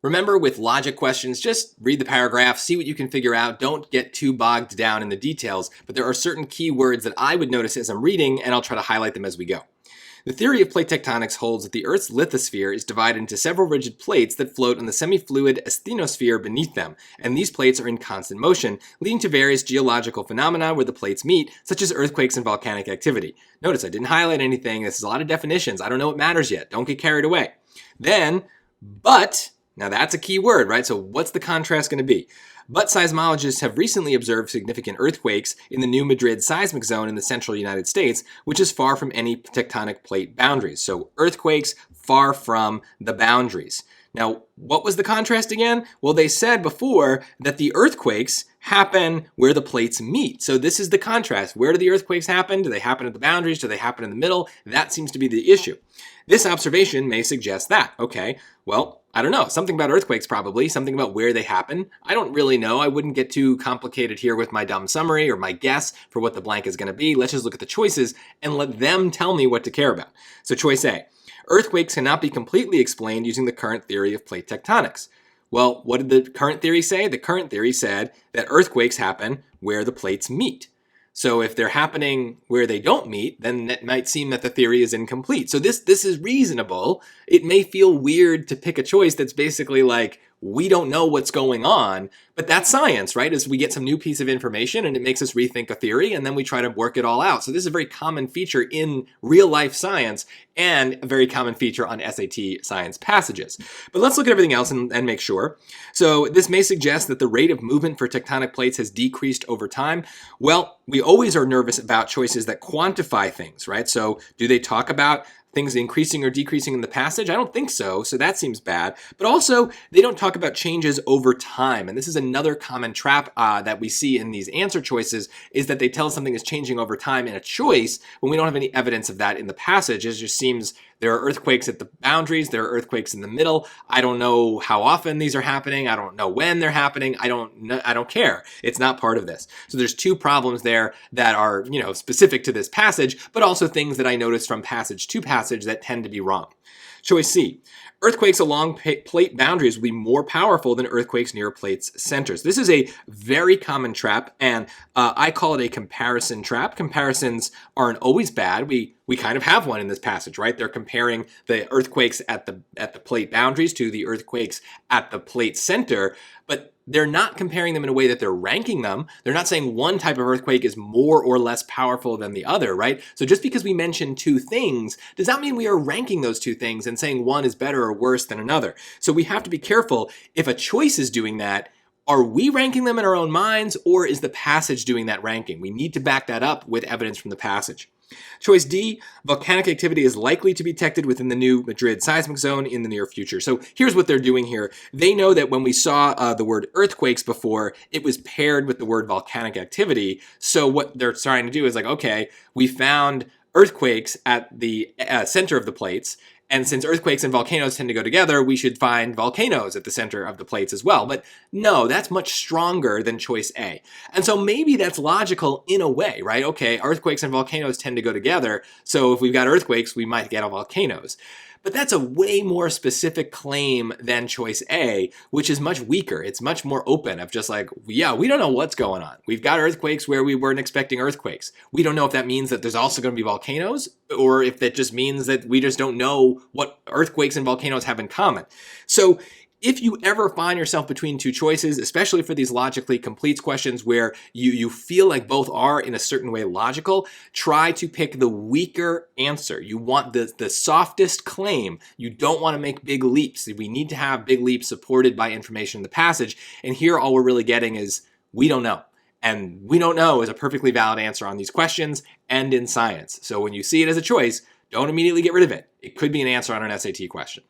Remember, with logic questions, just read the paragraph, see what you can figure out. Don't get too bogged down in the details, but there are certain key words that I would notice as I'm reading, and I'll try to highlight them as we go. The theory of plate tectonics holds that the Earth's lithosphere is divided into several rigid plates that float on the semi-fluid asthenosphere beneath them, and these plates are in constant motion, leading to various geological phenomena where the plates meet, such as earthquakes and volcanic activity. Notice I didn't highlight anything. This is a lot of definitions. I don't know what matters yet. Don't get carried away. Then, but... Now that's a key word, right? So what's the contrast going to be? But seismologists have recently observed significant earthquakes in the New Madrid seismic zone in the central United States, which is far from any tectonic plate boundaries. So earthquakes far from the boundaries. Now, what was the contrast again? Well, they said before that the earthquakes happen where the plates meet. So this is the contrast. Where do the earthquakes happen? Do they happen at the boundaries? Do they happen in the middle? That seems to be the issue. This observation may suggest that. Okay, well, I don't know. Something about earthquakes probably. Something about where they happen. I don't really know. I wouldn't get too complicated here with my dumb summary or my guess for what the blank is going to be. Let's just look at the choices and let them tell me what to care about. So choice A. Earthquakes cannot be completely explained using the current theory of plate tectonics. Well, what did the current theory say? The current theory said that earthquakes happen where the plates meet. So if they're happening where they don't meet, then it might seem that the theory is incomplete. So this is reasonable. It may feel weird to pick a choice that's basically like, we don't know what's going on, but that's science, right? As we get some new piece of information and it makes us rethink a theory and then we try to work it all out. So this is a very common feature in real life science and a very common feature on SAT science passages. But let's look at everything else and make sure. So this may suggest that the rate of movement for tectonic plates has decreased over time. Well, we always are nervous about choices that quantify things, right? So do they talk about things increasing or decreasing in the passage? I don't think so, so that seems bad. But also, they don't talk about changes over time. And this is another common trap that we see in these answer choices, is that they tell us something is changing over time in a choice when we don't have any evidence of that in the passage. It just seems there are earthquakes at the boundaries, there are earthquakes in the middle. I don't know how often these are happening. I don't know when they're happening. I don't care. It's not part of this. So there's two problems there that are, specific to this passage, but also things that I noticed from passage to passage that tend to be wrong. Choice C. Earthquakes along plate boundaries will be more powerful than earthquakes near plates' centers. This is a very common trap, and I call it a comparison trap. Comparisons aren't always bad. We kind of have one in this passage, right? They're comparing the earthquakes at the plate boundaries to the earthquakes at the plate center, but they're not comparing them in a way that they're ranking them. They're not saying one type of earthquake is more or less powerful than the other, right? So just because we mention two things does not mean we are ranking those two things and saying one is better or worse than another. So we have to be careful. If a choice is doing that, are we ranking them in our own minds, or is the passage doing that ranking? We need to back that up with evidence from the passage. Choice D, volcanic activity is likely to be detected within the New Madrid seismic zone in the near future. So here's what they're doing here. They know that when we saw the word earthquakes before, it was paired with the word volcanic activity. So what they're trying to do is like, okay, we found earthquakes at the center of the plates. And since earthquakes and volcanoes tend to go together, we should find volcanoes at the center of the plates as well. But no, that's much stronger than choice A. And so maybe that's logical in a way, right? Okay, earthquakes and volcanoes tend to go together. So if we've got earthquakes, we might get volcanoes. But that's a way more specific claim than choice A, which is much weaker. It's much more open of just like, yeah, we don't know what's going on. We've got earthquakes where we weren't expecting earthquakes. We don't know if that means that there's also going to be volcanoes, or if that just means that we just don't know what earthquakes and volcanoes have in common. So if you ever find yourself between two choices, especially for these logically complete questions where you feel like both are in a certain way logical, try to pick the weaker answer. You want the softest claim. You don't want to make big leaps. We need to have big leaps supported by information in the passage. And here all we're really getting is, we don't know. And we don't know is a perfectly valid answer on these questions and in science. So when you see it as a choice, don't immediately get rid of it. It could be an answer on an SAT question.